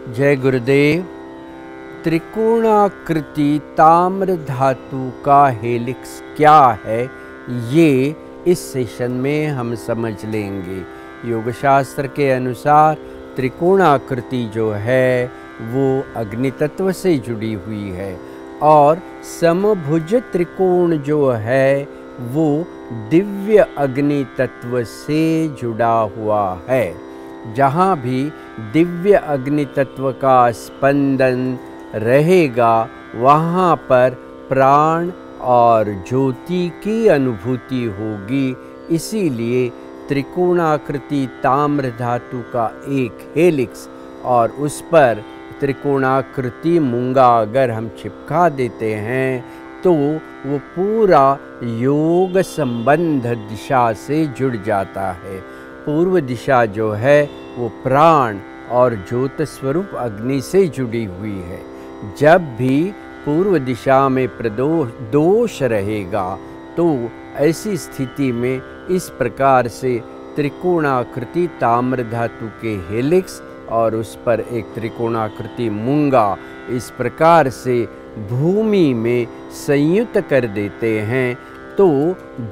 जय गुरुदेव। त्रिकोणाकृति ताम्र धातु का हेलिक्स क्या है, ये इस सेशन में हम समझ लेंगे। योग शास्त्र के अनुसार त्रिकोणाकृति जो है वो अग्नि तत्व से जुड़ी हुई है और समभुज त्रिकोण जो है वो दिव्य अग्नि तत्व से जुड़ा हुआ है। जहाँ भी दिव्य अग्नि तत्व का स्पंदन रहेगा वहाँ पर प्राण और ज्योति की अनुभूति होगी। इसीलिए त्रिकोणाकृति ताम्र धातु का एक हेलिक्स और उस पर त्रिकोणाकृति मूंगा अगर हम चिपका देते हैं तो वो पूरा योग संबंध दिशा से जुड़ जाता है। पूर्व दिशा जो है वो प्राण और ज्योत स्वरूप अग्नि से जुड़ी हुई है। जब भी पूर्व दिशा में दोष रहेगा तो ऐसी स्थिति में इस प्रकार से त्रिकोणाकृति ताम्र धातु के हेलिक्स और उस पर एक त्रिकोणाकृति मूंगा इस प्रकार से भूमि में संयुक्त कर देते हैं तो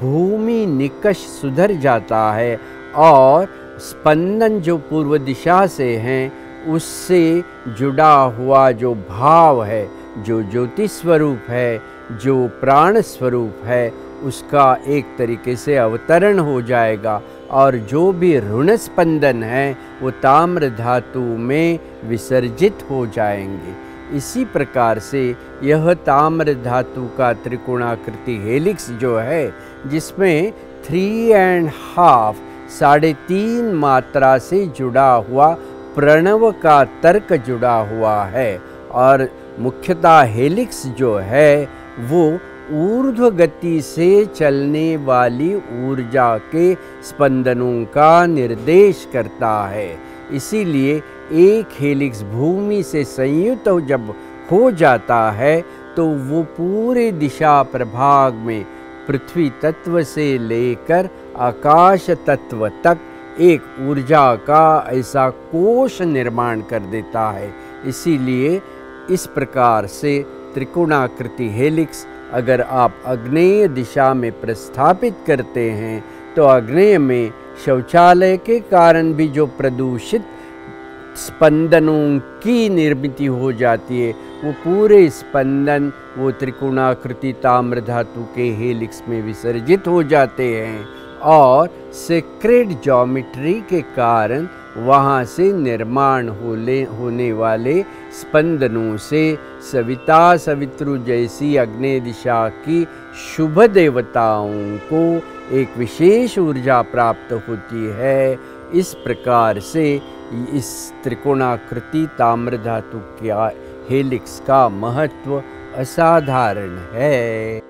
भूमि निकष सुधर जाता है और स्पंदन जो पूर्व दिशा से हैं उससे जुड़ा हुआ जो भाव है, जो ज्योति स्वरूप है, जो प्राण स्वरूप है, उसका एक तरीके से अवतरण हो जाएगा और जो भी ऋण स्पंदन है वो ताम्र धातु में विसर्जित हो जाएंगे। इसी प्रकार से यह ताम्र धातु का त्रिकोणाकृति हेलिक्स जो है जिसमें 3.5 3.5 मात्रा से जुड़ा हुआ प्रणव का तर्क जुड़ा हुआ है और मुख्यतः हेलिक्स जो है वो ऊर्ध्व गति से चलने वाली ऊर्जा के स्पंदनों का निर्देश करता है। इसीलिए एक हेलिक्स भूमि से संयुक्त जब हो जाता है तो वो पूरे दिशा प्रभाग में पृथ्वी तत्व से लेकर आकाश तत्व तक एक ऊर्जा का ऐसा कोश निर्माण कर देता है। इसीलिए इस प्रकार से त्रिकोणाकृति हेलिक्स अगर आप आग्नेय दिशा में प्रस्थापित करते हैं तो आग्नेय में शौचालय के कारण भी जो प्रदूषित स्पंदनों की निर्मित हो जाती है वो पूरे स्पंदन वो त्रिकोणाकृति ताम्र धातु के हेलिक्स में विसर्जित हो जाते हैं और सेक्रेड ज्योमेट्री के कारण वहाँ से निर्माण होने वाले स्पंदनों से सविता सवितृ जैसी अग्नि दिशा की शुभ देवताओं को एक विशेष ऊर्जा प्राप्त होती है। इस प्रकार से इस त्रिकोणाकृति ताम्र धातु के हेलिक्स का महत्व असाधारण है।